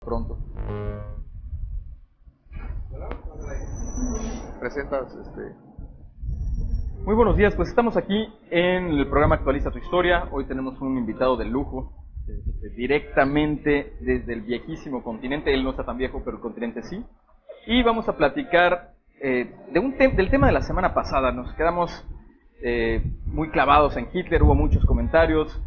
pronto. Presentas Muy buenos días, pues estamos aquí en el programa Actualiza tu Historia. Hoy tenemos un invitado de lujo, directamente desde el viejísimo continente. Él no está tan viejo, pero el continente sí. Y vamos a platicar del tema de la semana pasada. Nos quedamos muy clavados en Hitler, hubo muchos comentarios.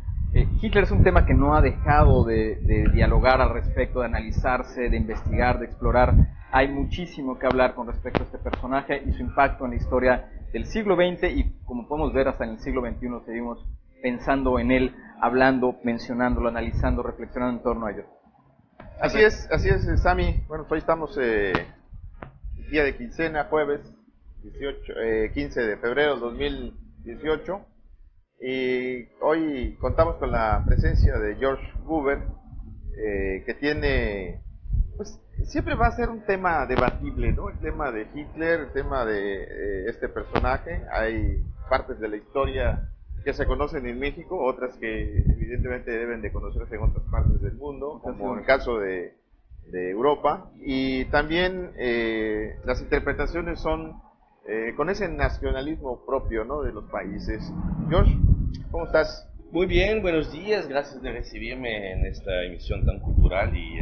Hitler es un tema que no ha dejado de dialogar al respecto, de analizarse, de investigar, de explorar. Hay muchísimo que hablar con respecto a este personaje y su impacto en la historia del siglo XX, y como podemos ver hasta en el siglo XXI seguimos pensando en él, hablando, mencionándolo, analizando, reflexionando en torno a ello. Así es, Sammy. Bueno, hoy estamos día de quincena, jueves 15 de febrero de 2018, y hoy contamos con la presencia de George Gruber, que tiene, pues siempre va a ser un tema debatible, ¿no? El tema de Hitler, el tema de este personaje. Hay partes de la historia que se conocen en México, otras que evidentemente deben de conocerse en otras partes del mundo, como en el caso de Europa, y también las interpretaciones son con ese nacionalismo propio, ¿no?, de los países. George, ¿cómo estás? Muy bien, buenos días, gracias de recibirme en esta emisión tan cultural y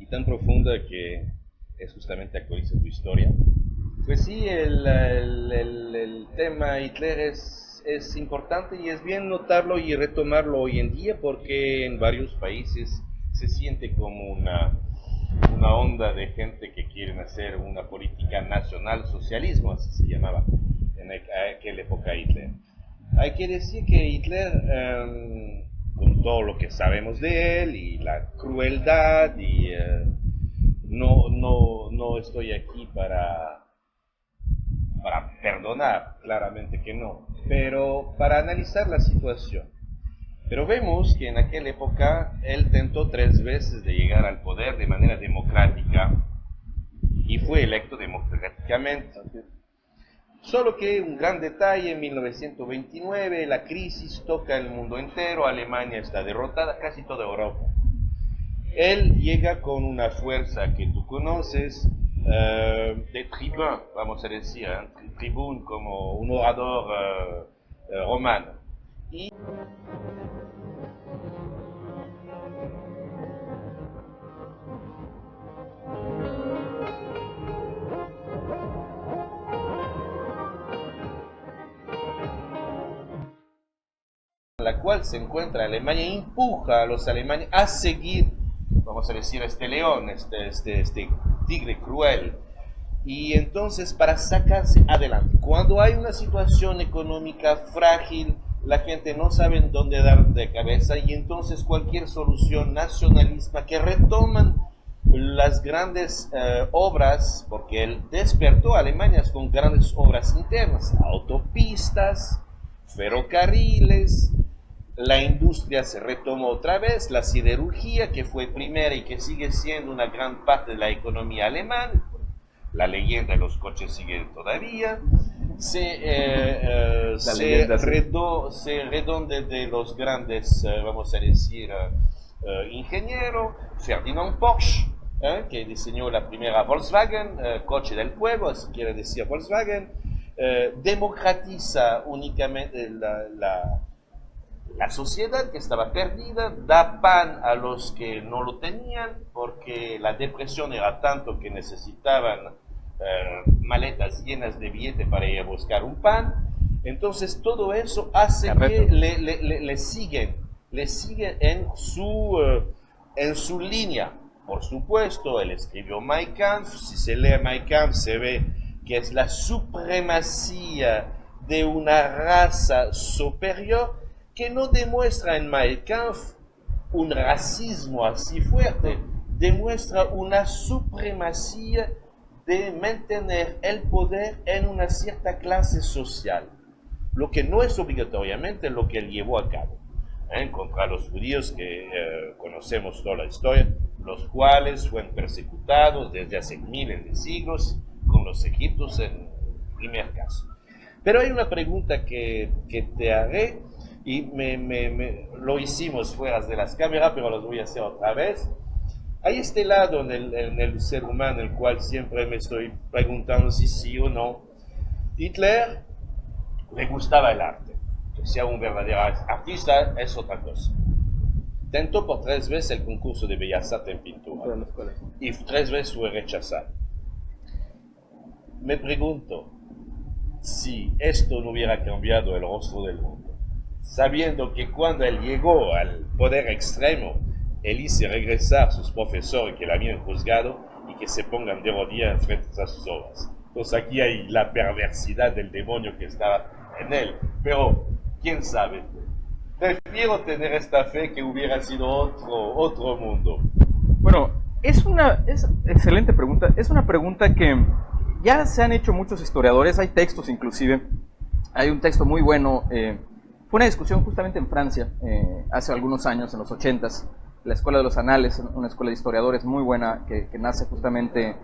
tan profunda que es justamente Actualiza tu Historia. Pues sí, el tema Hitler es importante y es bien notarlo y retomarlo hoy en día, porque en varios países se siente como una onda de gente que quieren hacer una política nacional socialismo, así se llamaba en aquella época Hitler. Hay que decir que Hitler, con todo lo que sabemos de él y la crueldad, y no estoy aquí para perdonar, claramente que no, pero para analizar la situación. Pero vemos que en aquella época él tentó 3 veces de llegar al poder de manera democrática y fue electo democráticamente. Solo que un gran detalle: en 1929 la crisis toca el mundo entero, Alemania está derrotada, casi toda Europa. Él llega con una fuerza que tú conoces, de tribún, vamos a decir, tribún como un orador romano. Y la cual se encuentra Alemania, empuja a los alemanes a seguir, vamos a decir, este león, este tigre cruel. Y entonces, para sacarse adelante, cuando hay una situación económica frágil, la gente no sabe dónde dar de cabeza, y entonces cualquier solución nacionalista que retoman las grandes obras, porque él despertó a Alemania con grandes obras internas, autopistas, ferrocarriles. La industria se retomó otra vez, la siderurgia, que fue primera y que sigue siendo una gran parte de la economía alemana. La leyenda de los coches sigue todavía. Se redonde de los grandes, vamos a decir, ingenieros. Ferdinand Porsche, que diseñó la primera Volkswagen, coche del pueblo, así quiere decir Volkswagen. Democratiza únicamente la sociedad que estaba perdida, da pan a los que no lo tenían, porque la depresión era tanto que necesitaban maletas llenas de billetes para ir a buscar un pan. Entonces todo eso hace que le siguen en su línea. Por supuesto, él escribió Mein Kampf. Si se lee Mein Kampf, se ve que es la supremacía de una raza superior, que no demuestra en Mein Kampf un racismo así fuerte, demuestra una supremacía de mantener el poder en una cierta clase social, lo que no es obligatoriamente lo que él llevó a cabo, contra los judíos, que conocemos toda la historia, los cuales fueron persecutados desde hace miles de siglos, con los egipcios en primer caso. Pero hay una pregunta que te haré, y lo hicimos fuera de las cámaras, pero lo voy a hacer otra vez. Hay este lado en el ser humano, el cual siempre me estoy preguntando si sí o no. Hitler le gustaba el arte, que sea un verdadero artista es otra cosa. Tentó por 3 veces el concurso de Bellas Artes en pintura y 3 veces fue rechazado. Me pregunto si esto no hubiera cambiado el rostro del mundo, sabiendo que cuando él llegó al poder extremo, él hizo regresar a sus profesores que le habían juzgado y que se pongan de rodillas frente a sus obras. Entonces aquí hay la perversidad del demonio que estaba en él, pero quién sabe. Prefiero tener esta fe que hubiera sido otro mundo. Bueno, es excelente pregunta. Es una pregunta que ya se han hecho muchos historiadores, hay textos inclusive. Hay un texto muy bueno, fue una discusión justamente en Francia, hace algunos años, en los 80s, la Escuela de los Anales, una escuela de historiadores muy buena que nace justamente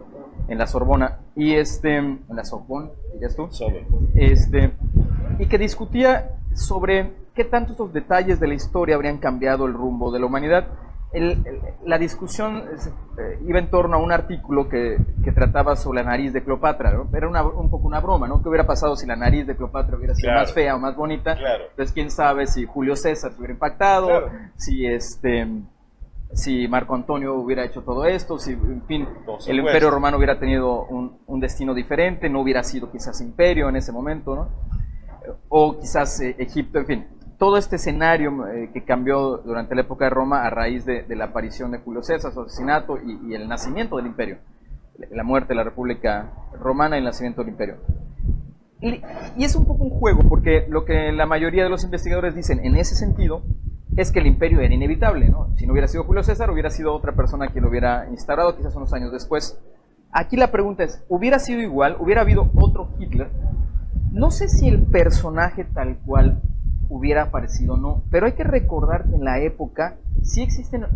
en la Sorbona, y en la Sorbonne, ¿dirías tú? Y que discutía sobre qué tanto estos detalles de la historia habrían cambiado el rumbo de la humanidad. La discusión iba en torno a un artículo que trataba sobre la nariz de Cleopatra, ¿no? Era un poco una broma, ¿no? ¿Qué hubiera pasado si la nariz de Cleopatra hubiera sido más fea o más bonita? Claro. Entonces, quién sabe si Julio César se hubiera impactado, Claro. si Marco Antonio hubiera hecho todo esto, si, en fin, Por el supuesto. Imperio Romano hubiera tenido un destino diferente, no hubiera sido quizás imperio en ese momento, ¿no? O quizás Egipto, en fin. Todo este escenario que cambió durante la época de Roma a raíz de la aparición de Julio César, su asesinato y el nacimiento del imperio, la muerte de la República Romana y el nacimiento del imperio. Y es un poco un juego, porque lo que la mayoría de los investigadores dicen en ese sentido es que el imperio era inevitable, ¿no? Si no hubiera sido Julio César, hubiera sido otra persona quien lo hubiera instaurado, quizás unos años después. Aquí la pregunta es, ¿hubiera sido igual? ¿Hubiera habido otro Hitler? No sé si el personaje tal cual hubiera aparecido o no, pero hay que recordar que en la época sí existen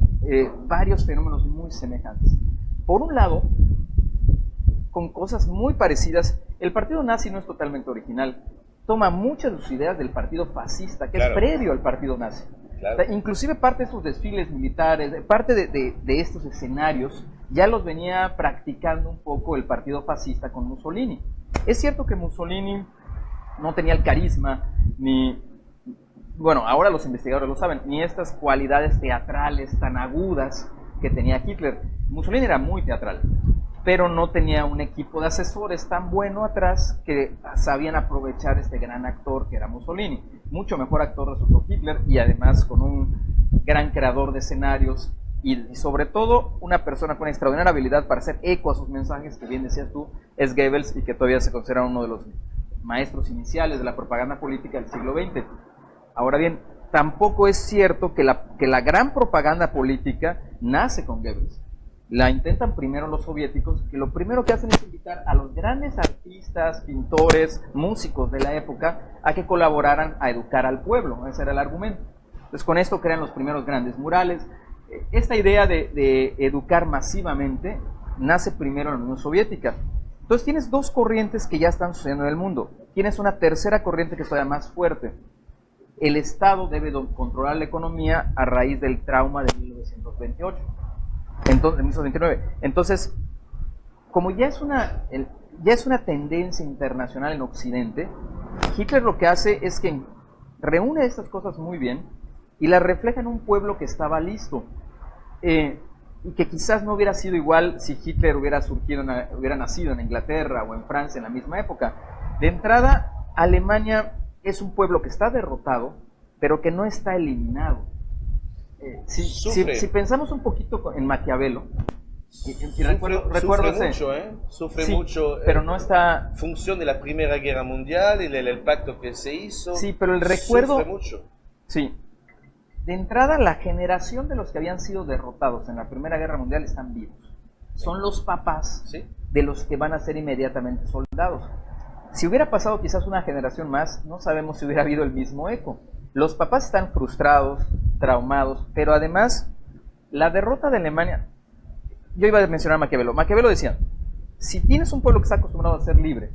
varios fenómenos muy semejantes. Por un lado, con cosas muy parecidas, el partido nazi no es totalmente original, toma muchas de sus ideas del partido fascista, que Claro. es previo al partido nazi. Claro. O sea, inclusive parte de sus desfiles militares, parte de estos escenarios, ya los venía practicando un poco el partido fascista con Mussolini. Es cierto que Mussolini no tenía el carisma, bueno, ahora los investigadores lo saben, ni estas cualidades teatrales tan agudas que tenía Hitler. Mussolini era muy teatral, pero no tenía un equipo de asesores tan bueno atrás que sabían aprovechar este gran actor que era Mussolini. Mucho mejor actor resultó Hitler, y además con un gran creador de escenarios y sobre todo una persona con extraordinaria habilidad para hacer eco a sus mensajes, que bien decías tú, es Goebbels, y que todavía se considera uno de los maestros iniciales de la propaganda política del siglo XX. Ahora bien, tampoco es cierto que la gran propaganda política nace con Goebbels. La intentan primero los soviéticos, que lo primero que hacen es invitar a los grandes artistas, pintores, músicos de la época a que colaboraran a educar al pueblo. Ese era el argumento. Entonces, con esto crean los primeros grandes murales. Esta idea de educar masivamente nace primero en la Unión Soviética. Entonces tienes dos corrientes que ya están sucediendo en el mundo. Tienes una tercera corriente que es todavía más fuerte. El Estado debe controlar la economía a raíz del trauma de 1928. Entonces, 1929. Entonces, como ya es una tendencia internacional en Occidente, Hitler lo que hace es que reúne estas cosas muy bien y las refleja en un pueblo que estaba listo. Y que quizás no hubiera sido igual si Hitler hubiera nacido en Inglaterra o en Francia en la misma época. De entrada, Alemania es un pueblo que está derrotado, pero que no está eliminado. Si pensamos un poquito en Maquiavelo, y recuerdo sufre mucho, sufre sí, mucho, pero no está función de la Primera Guerra Mundial y el pacto que se hizo. Sí, pero el recuerdo sufre mucho. Sí. De entrada, la generación de los que habían sido derrotados en la Primera Guerra Mundial están vivos. Son los papás ¿Sí? de los que van a ser inmediatamente soldados. Si hubiera pasado quizás una generación más, no sabemos si hubiera habido el mismo eco. Los papás están frustrados, traumados, pero además, la derrota de Alemania... Yo iba a mencionar a Maquiavelo. Maquiavelo decía, si tienes un pueblo que está acostumbrado a ser libre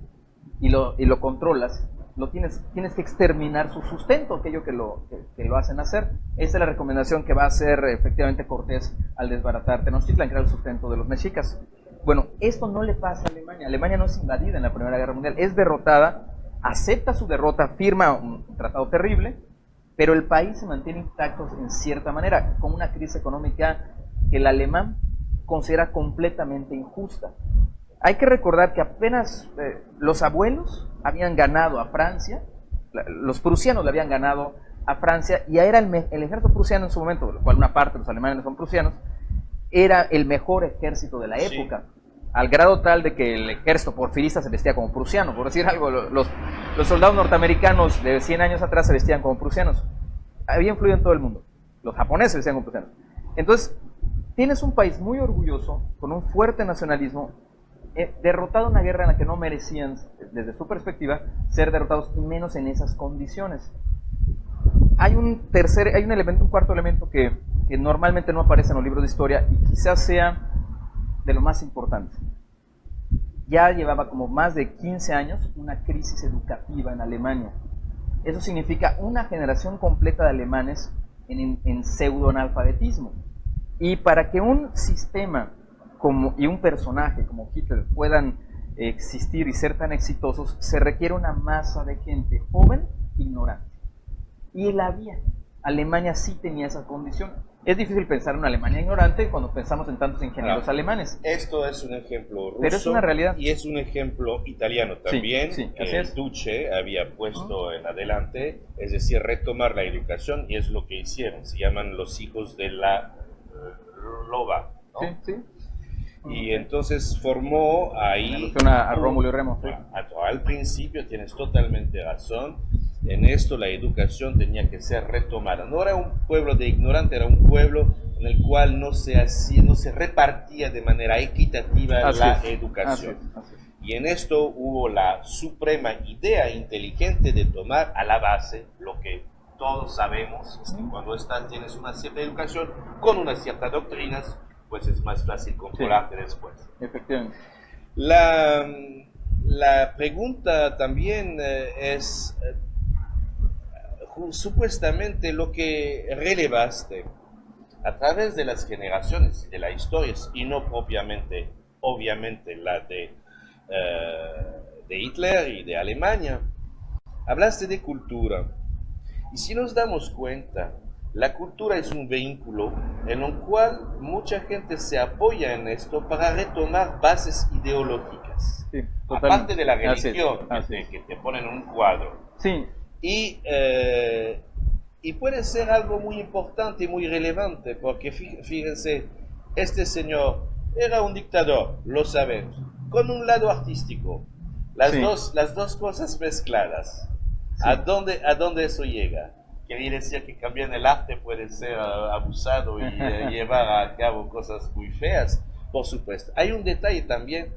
y lo controlas, tienes que exterminar su sustento, aquello que lo hacen hacer. Esa es la recomendación que va a hacer efectivamente Cortés al desbaratar Tenochtitlan, que era el sustento de los mexicas. Bueno, esto no le pasa a Alemania. Alemania no es invadida en la Primera Guerra Mundial, es derrotada, acepta su derrota, firma un tratado terrible, pero el país se mantiene intacto en cierta manera, con una crisis económica que el alemán considera completamente injusta. Hay que recordar que apenas los abuelos habían ganado a Francia, los prusianos le habían ganado a Francia, y era el ejército prusiano en su momento, de lo cual una parte de los alemanes son prusianos, era el mejor ejército de la época, al grado tal de que el ejército porfirista se vestía como prusiano, por decir algo. Los soldados norteamericanos de 100 años atrás se vestían como prusianos. Había influido en todo el mundo. Los japoneses se vestían como prusianos. Entonces, tienes un país muy orgulloso, con un fuerte nacionalismo, derrotado en una guerra en la que no merecían, desde su perspectiva, ser derrotados, y menos en esas condiciones. Hay un cuarto elemento que normalmente no aparece en los libros de historia, y quizás sea de lo más importante. Ya llevaba como más de 15 años una crisis educativa en Alemania. Eso significa una generación completa de alemanes en pseudoanalfabetismo. Y para que un sistema y un personaje como Hitler puedan existir y ser tan exitosos, se requiere una masa de gente joven, ignorante. Y la había. Alemania sí tenía esa condición. Es difícil pensar en una Alemania ignorante cuando pensamos en tantos ingenieros alemanes. Esto es un ejemplo ruso, pero es una realidad. Y es un ejemplo italiano también, sí, que el Duce había puesto en adelante, es decir, retomar la educación, y es lo que hicieron. Se llaman los hijos de la loba, ¿no? Sí. Y entonces formó ahí... A Rómulo y Remo. Sí. Al principio tienes totalmente razón. En esto la educación tenía que ser retomada. No era un pueblo de ignorantes, era un pueblo en el cual no se repartía de manera equitativa la educación. Así es. Y en esto hubo la suprema idea inteligente de tomar a la base lo que todos sabemos, es que cuando tienes una cierta educación con unas ciertas doctrinas, pues es más fácil controlarte después. Efectivamente. La pregunta también es... supuestamente lo que relevaste a través de las generaciones de la historia, y no propiamente, obviamente, la de Hitler y de Alemania, hablaste de cultura. Y si nos damos cuenta, la cultura es un vehículo en el cual mucha gente se apoya en esto para retomar bases ideológicas. Sí, aparte de la religión, así es. que te ponen en un cuadro. Sí. Y puede ser algo muy importante y muy relevante, porque fíjense, este señor era un dictador, lo sabemos, con un lado artístico, las dos cosas mezcladas. Sí. ¿A dónde eso llega? Quiere decir que cambiar el arte puede ser abusado y llevar a cabo cosas muy feas, por supuesto. Hay un detalle también.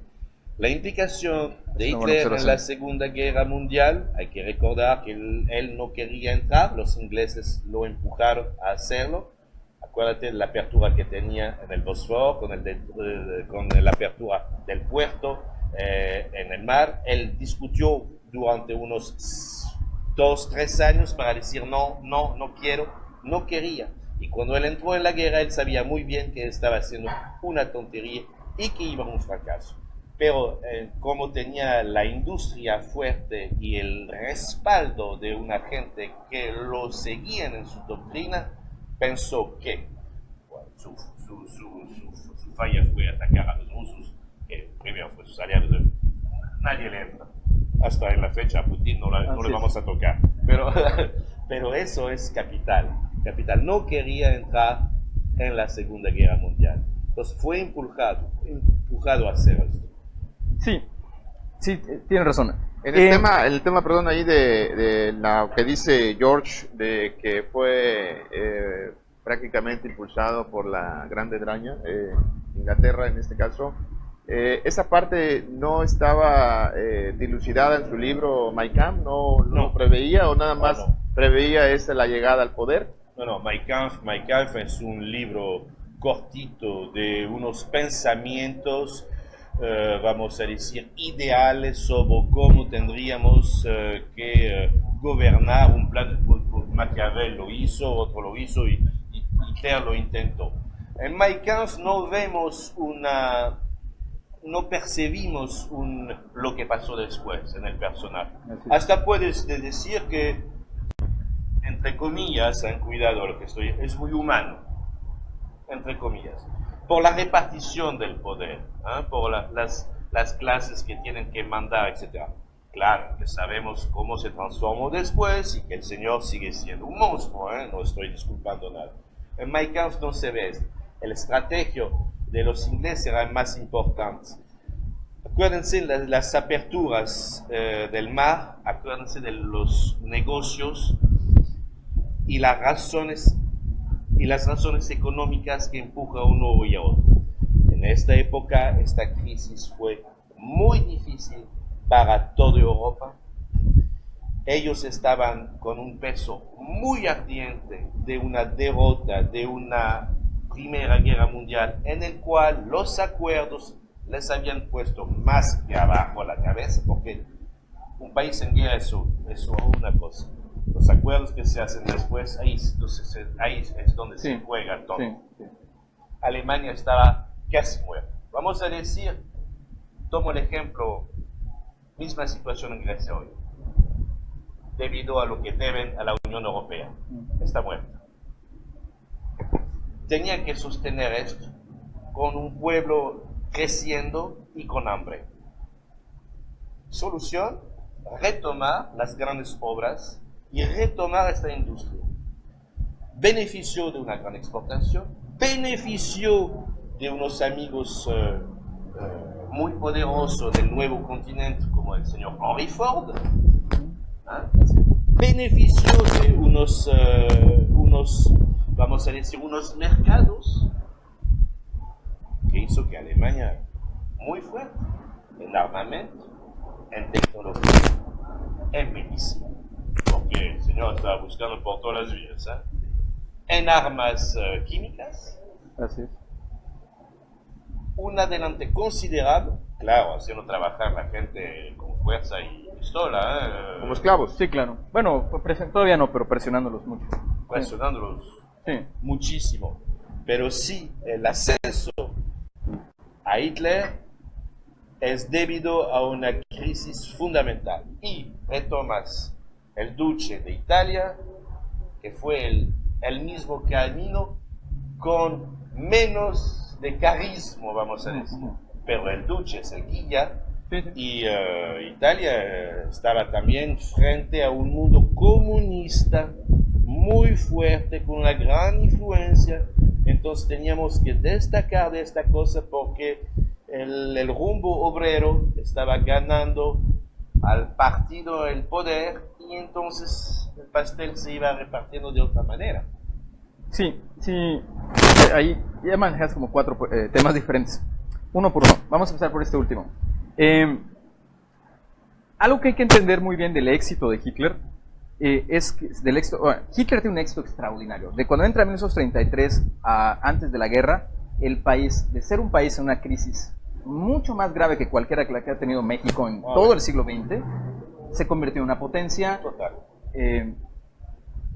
La implicación de Hitler en la Segunda Guerra Mundial, hay que recordar que él no quería entrar, los ingleses lo empujaron a hacerlo. Acuérdate de la apertura que tenía en el Bósforo, con la apertura del puerto en el mar. Él discutió durante unos 2-3 años para decir no quiero, no quería. Y cuando él entró en la guerra, él sabía muy bien que estaba haciendo una tontería y que iba a un fracaso. Pero como tenía la industria fuerte y el respaldo de una gente que lo seguían en su doctrina, pensó que su falla fue atacar a los rusos, que primero fue sus aliados. Nadie le entra. Hasta en la fecha a Putin no le vamos a tocar. Pero eso es capital. No quería entrar en la Segunda Guerra Mundial. Entonces fue empujado a hacer esto. Sí, tiene razón. En el tema, perdón, ahí de lo que dice George, de que fue prácticamente impulsado por la Gran Bretaña, Inglaterra en este caso, esa parte no estaba dilucidada en su libro Mein Kampf, no preveía, o nada más preveía la llegada al poder. No, Mein Kampf es un libro cortito de unos pensamientos vamos a decir, ideales sobre cómo tendríamos que gobernar un plan. Maquiavel lo hizo, otro lo hizo y Hitler lo intentó. En Mein Kampf no vemos no percibimos lo que pasó después en el personaje. Hasta puedes decir que, entre comillas, cuidado lo que estoy, es muy humano, entre comillas, por la repartición del poder, por las clases que tienen que mandar, etc. Claro, que sabemos cómo se transformó después y que el señor sigue siendo un monstruo, no estoy disculpando nada. En Mein Kampf no se ve esto. El estrategio de los ingleses era más importante. Acuérdense las aperturas del mar, acuérdense de los negocios y las razones económicas que empuja uno y a otro. En esta época, esta crisis fue muy difícil para toda Europa. Ellos estaban con un peso muy ardiente de una derrota, de una Primera Guerra Mundial, en el cual los acuerdos les habían puesto más que abajo la cabeza, porque un país en guerra es una cosa. Los acuerdos que se hacen después, ahí es donde se juega todo. Sí. Alemania estaba casi muerta. Vamos a decir, tomo el ejemplo, misma situación en Grecia hoy, debido a lo que deben a la Unión Europea. Está muerta. Tenían que sostener esto con un pueblo creciendo y con hambre. Solución, retomar las grandes obras y retomar esta industria. Beneficio de una gran exportación, beneficio de unos amigos muy poderosos del nuevo continente como el señor Henry Ford, beneficio de unos vamos a decir, unos mercados que hizo que Alemania, muy fuerte en armamento, en tecnología, en medicina, porque el señor estaba buscando por todas las vías, en armas químicas. Así es. Un adelante considerable, claro, haciendo trabajar a la gente con fuerza y pistola. Como esclavos. Sí, claro. Bueno, todavía no, pero presionándolos mucho. Presionándolos muchísimo. Pero sí, el ascenso a Hitler es debido a una crisis fundamental. Y retomas el duce de Italia, que fue el mismo camino con menos de carisma, vamos a decir. Pero el duce es el guía. Y Italia estaba también frente a un mundo comunista muy fuerte, con una gran influencia. Entonces teníamos que destacar de esta cosa porque el rumbo obrero estaba ganando al partido el poder y entonces el pastel se iba repartiendo de otra manera. Sí, ahí ya manejas como 4 temas diferentes, uno por uno. Vamos a empezar por este último. Algo que hay que entender muy bien del éxito de Hitler es que Hitler tiene un éxito extraordinario. De cuando entra en 1933 antes de la guerra, el país, de ser un país en una crisis mucho más grave que cualquiera que la que ha tenido México en todo el siglo XX, se convirtió en una potencia.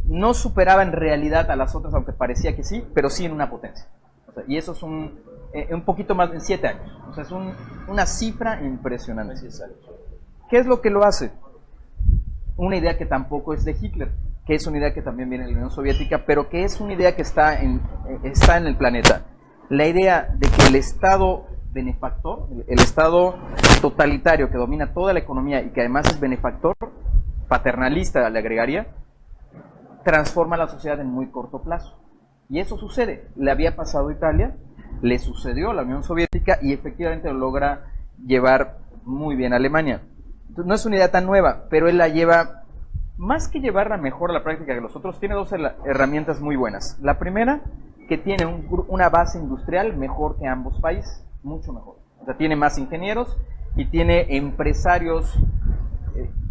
No superaba en realidad a las otras, aunque parecía que sí, pero sí en una potencia. O sea, y eso es un poquito más de 7 años. O sea, es una cifra impresionante. ¿Qué es lo que lo hace? Una idea que tampoco es de Hitler, que es una idea que también viene de la Unión Soviética, pero que es una idea que está en el planeta. La idea de que el Estado benefactor, el Estado totalitario que domina toda la economía y que además es benefactor, paternalista le agregaría, transforma la sociedad en muy corto plazo. Y eso sucede. Le había pasado a Italia, le sucedió a la Unión Soviética y efectivamente lo logra llevar muy bien a Alemania. No es una idea tan nueva, pero él la lleva, más que llevarla mejor a la práctica que los otros, tiene 2 herramientas muy buenas. La primera, que tiene una base industrial mejor que ambos países, mucho mejor. O sea, tiene más ingenieros y tiene empresarios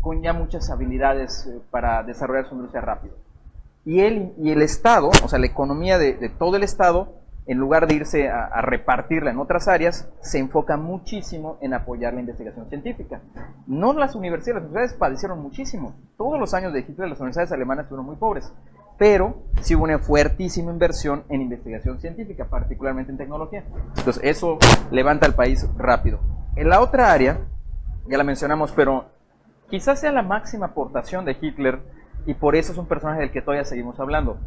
con ya muchas habilidades para desarrollar su industria rápido. Y el Estado, o sea, la economía de todo el Estado, en lugar de irse a repartirla en otras áreas, se enfoca muchísimo en apoyar la investigación científica. No las universidades padecieron muchísimo. Todos los años de Hitler las universidades alemanas fueron muy pobres, pero sí hubo una fuertísima inversión en investigación científica, particularmente en tecnología. Entonces eso levanta al país rápido. En la otra área, ya la mencionamos, pero quizás sea la máxima aportación de Hitler, y por eso es un personaje del que todavía seguimos hablando.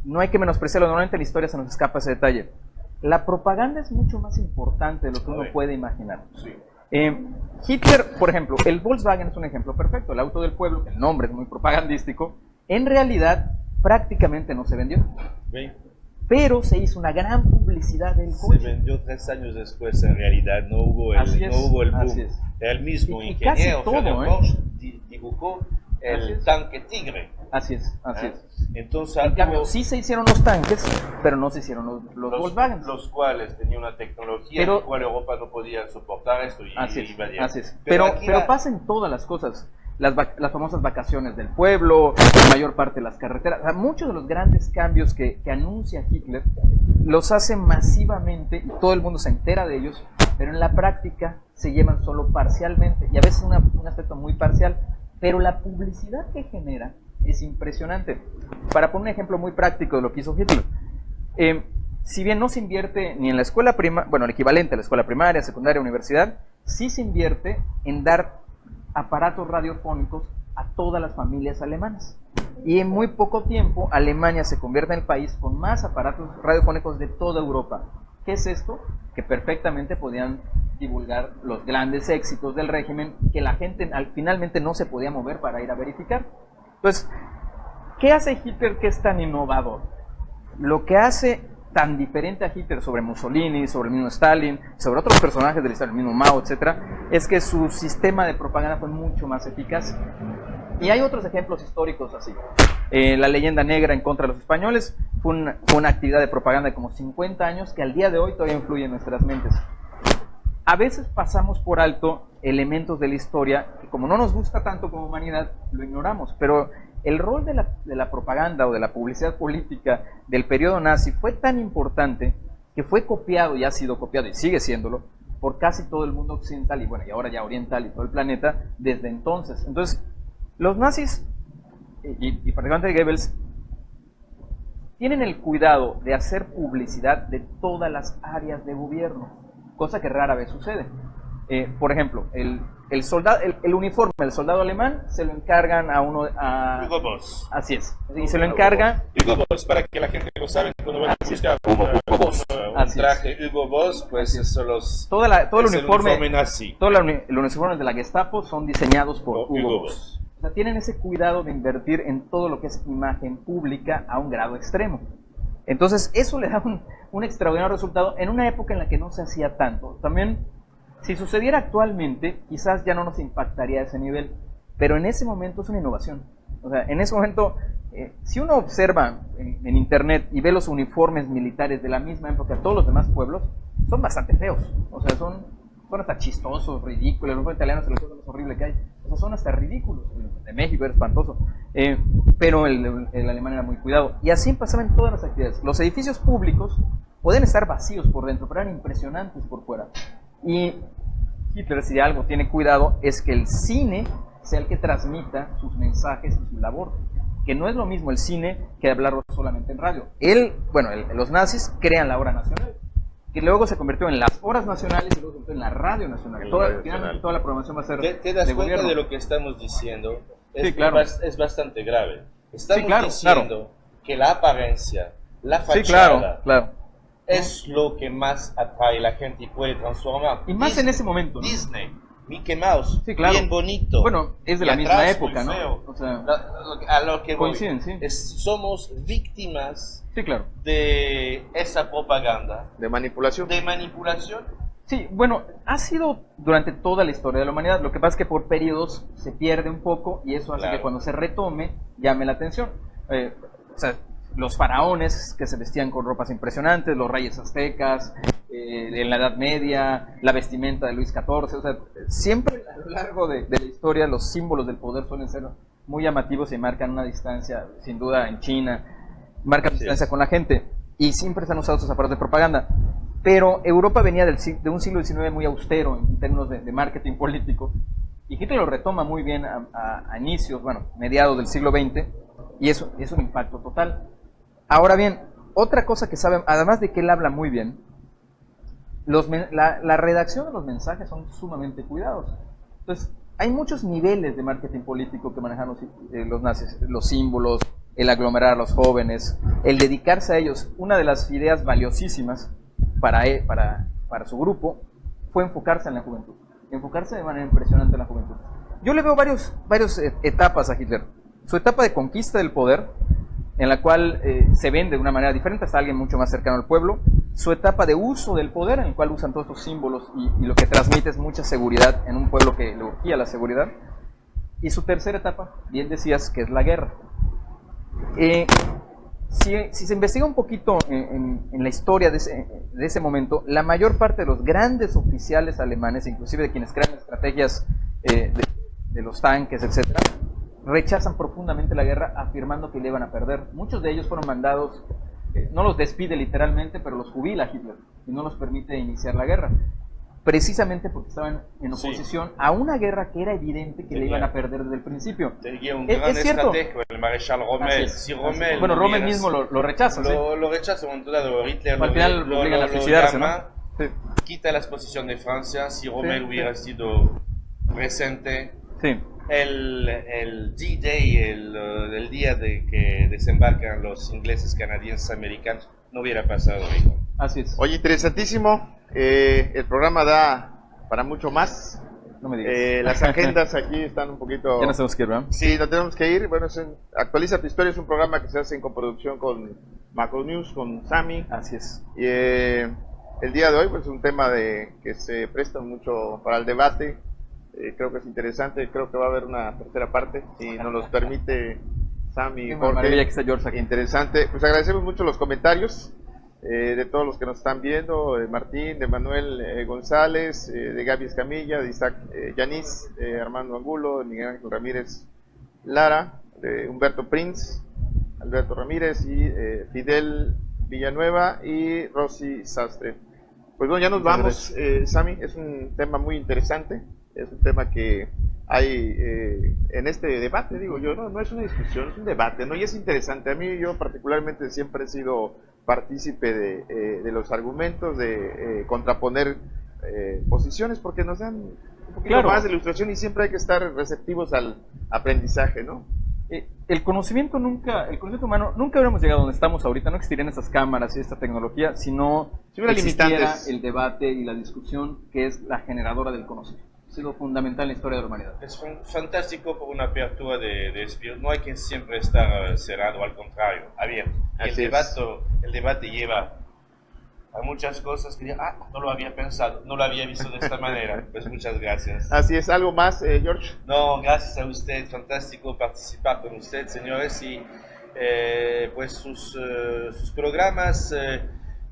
No hay que menospreciarlo, normalmente en la historia se nos escapa ese detalle. La propaganda es mucho más importante de lo que uno puede imaginar. Sí. Hitler, por ejemplo, el Volkswagen es un ejemplo perfecto, el auto del pueblo, el nombre es muy propagandístico, en realidad prácticamente no se vendió. ¿Ven? Pero se hizo una gran publicidad del coche. Se vendió 3 años después, en realidad no hubo el boom. Era el mismo y ingeniero, casi todo, Porsche dibujó el tanque Tigre. Así es. Entonces, en cambio, sí se hicieron los tanques, pero no se hicieron los Volkswagen. Los cuales tenían una tecnología en la cual Europa no podía soportar esto. Así es. Pero pasa en todas las cosas. Las famosas vacaciones del pueblo, la mayor parte de las carreteras. O sea, muchos de los grandes cambios que anuncia Hitler los hace masivamente y todo el mundo se entera de ellos, pero en la práctica se llevan solo parcialmente y a veces un aspecto muy parcial. Pero la publicidad que genera es impresionante. Para poner un ejemplo muy práctico de lo que hizo Hitler, si bien no se invierte ni en la escuela primaria, bueno, el equivalente a la escuela primaria, secundaria, universidad, sí se invierte en dar aparatos radiofónicos a todas las familias alemanas. Y en muy poco tiempo, Alemania se convierte en el país con más aparatos radiofónicos de toda Europa. ¿Qué es esto? Que perfectamente podían divulgar los grandes éxitos del régimen, que la gente finalmente no se podía mover para ir a verificar. Entonces, ¿qué hace Hitler que es tan innovador? Lo que hace tan diferente a Hitler sobre Mussolini, sobre el mismo Stalin, sobre otros personajes de la historia, el mismo Mao, etcétera, es que su sistema de propaganda fue mucho más eficaz. Y hay otros ejemplos históricos así. La leyenda negra en contra de los españoles fue una actividad de propaganda de como 50 años que al día de hoy todavía influye en nuestras mentes. A veces pasamos por alto elementos de la historia que, como no nos gusta tanto como humanidad, lo ignoramos, pero el rol de la propaganda o de la publicidad política del periodo nazi fue tan importante que fue copiado y ha sido copiado y sigue siéndolo por casi todo el mundo occidental y bueno, y ahora ya oriental y todo el planeta desde entonces. Entonces, los nazis y particularmente Goebbels tienen el cuidado de hacer publicidad de todas las áreas de gobierno, cosa que rara vez sucede. Por ejemplo, el uniforme del soldado alemán se lo encargan a uno... Hugo Boss. Así es. Y se lo encarga... Hugo Boss, para que la gente lo sabe, cuando van a buscar un traje Hugo Boss, pues eso todo el uniforme nazi. Todo el uniforme de la Gestapo son diseñados por Hugo Boss. O sea, tienen ese cuidado de invertir en todo lo que es imagen pública a un grado extremo. Entonces, eso le da un extraordinario resultado en una época en la que no se hacía tanto. También, si sucediera actualmente, quizás ya no nos impactaría a ese nivel, pero en ese momento es una innovación. O sea, en ese momento, si uno observa en internet y ve los uniformes militares de la misma época de todos los demás pueblos, son bastante feos. O sea, son hasta chistosos, ridículos. El uniforme italiano es lo más horrible que hay. O sea, son hasta ridículos. El de México era espantoso. Pero el alemán era muy cuidado. Y así pasaba en todas las actividades. Los edificios públicos pueden estar vacíos por dentro, pero eran impresionantes por fuera. Y Hitler, si algo tiene cuidado, es que el cine sea el que transmita sus mensajes y su labor. Que no es lo mismo el cine que hablarlo solamente en radio. Los nazis crean la hora nacional, que luego se convirtió en las horas nacionales y luego se convirtió en la radio nacional. Finalmente toda la programación va a ser ¿Te das cuenta gobierno. De lo que estamos diciendo? Sí, claro. Es bastante grave. Estamos diciendo que la apariencia, la fachada, sí, claro. es lo que más atrae a la gente y puede transformar. Y más en ese momento, ¿no? Disney, Mickey Mouse, sí, claro. bien bonito. Bueno, es de la misma época, ¿no? O sea, a lo que coinciden, voy, sí. Somos víctimas, sí, claro, de esa propaganda. De manipulación. Sí, bueno, ha sido durante toda la historia de la humanidad. Lo que pasa es que por periodos se pierde un poco y eso hace que cuando se retome llame la atención. O sea, los faraones que se vestían con ropas impresionantes, los reyes aztecas, en la Edad Media, la vestimenta de Luis XIV, o sea, siempre a lo largo de la historia los símbolos del poder suelen ser muy llamativos y marcan una distancia, sin duda en China, marcan distancia con la gente. y siempre se han usado estos aparatos de propaganda. Pero Europa venía de un siglo XIX muy austero en términos de marketing político, y Hitler lo retoma muy bien a inicios, bueno, mediados del siglo XX, y eso es un impacto total. Ahora bien, otra cosa que saben, además de que él habla muy bien, la redacción de los mensajes son sumamente cuidados. Entonces, hay muchos niveles de marketing político que manejan los nazis, los símbolos, el aglomerar a los jóvenes, el dedicarse a ellos. Una de las ideas valiosísimas para su grupo fue enfocarse en la juventud, enfocarse de manera impresionante en la juventud. Yo le veo varias etapas a Hitler. Su etapa de conquista del poder, en la cual se vende de una manera diferente hasta alguien mucho más cercano al pueblo. Su etapa de uso del poder, en el cual usan todos estos símbolos y lo que transmite es mucha seguridad en un pueblo que le urgía la seguridad. Y su tercera etapa, bien decías, que es la guerra. Si se investiga un poquito en la historia de ese momento, la mayor parte de los grandes oficiales alemanes, inclusive de quienes crean estrategias de los tanques, etcétera, rechazan profundamente la guerra, afirmando que le iban a perder. Muchos de ellos fueron mandados, no los despide literalmente, pero los jubila Hitler y no los permite iniciar la guerra, precisamente porque estaban en oposición a una guerra que era evidente que le iban a perder desde el principio. Tenía un gran estratega, el Marechal Rommel. Si Rommel bueno, Rommel mismo lo rechaza. Lo rechaza un momento dado. Hitler al final lo obligan a suicidarse, llama, ¿no? quita la exposición de Francia. Si Rommel hubiera sido presente, el D-Day, el día de que desembarcan los ingleses, canadienses, americanos, no hubiera pasado. Así es. Oye, interesantísimo. El programa da para mucho más. No me digas. Las agendas aquí están un poquito... Ya nos tenemos que ir, ¿verdad? Sí, nos tenemos que ir. Bueno, Actualiza tu Historia es un programa que se hace en coproducción con Macronews, con Sammy. Así es. Y el día de hoy, pues, es un tema que se presta mucho para el debate. Creo que es interesante. Creo que va a haber una tercera parte, si nos los permite Sammy y Jorge. Que está George aquí. Interesante. Pues agradecemos mucho los comentarios de todos los que nos están viendo, de Martín, de Manuel González, de Gaby Escamilla, de Isaac Yanis, de Armando Angulo, de Miguel Ángel Ramírez Lara, de Humberto Prince, Alberto Ramírez y Fidel Villanueva y Rosy Sastre. Pues bueno, ya nos vamos, Sammy. Es un tema muy interesante, es un tema que hay en este debate, digo yo, no es una discusión, es un debate, ¿no? Y es interesante. A mí, yo particularmente siempre he sido partícipe de los argumentos, de contraponer posiciones, porque nos dan un poquito más de ilustración y siempre hay que estar receptivos al aprendizaje, ¿no? El conocimiento humano, nunca hubiéramos llegado donde estamos ahorita, no existirían estas cámaras y esta tecnología si no existiera el debate y la discusión, que es la generadora del conocimiento. Ha sido fundamental en la historia de la humanidad. Es fantástico por una apertura de espíritu. No hay que siempre estar cerrado, al contrario, abierto. El debate lleva a muchas cosas que no lo había pensado, no lo había visto de esta manera. Pues muchas gracias. Así es. ¿Algo más, George? No, gracias a usted. Fantástico participar con usted, señores. Y pues sus programas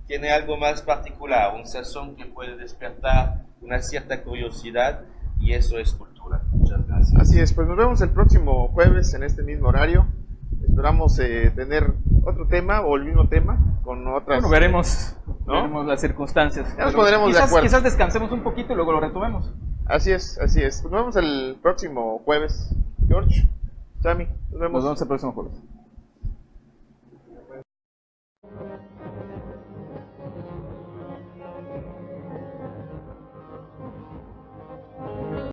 tienen algo más particular, un sazón que puede despertar una cierta curiosidad, y eso es cultura. Muchas gracias. Así es, pues nos vemos el próximo jueves en este mismo horario. Esperamos tener otro tema o el mismo tema con otras... Bueno, veremos las circunstancias. Ya nos pondremos de acuerdo. Quizás descansemos un poquito y luego lo retomemos. Así es. Pues nos vemos el próximo jueves. George, Sammy, nos vemos. Nos vemos el próximo jueves.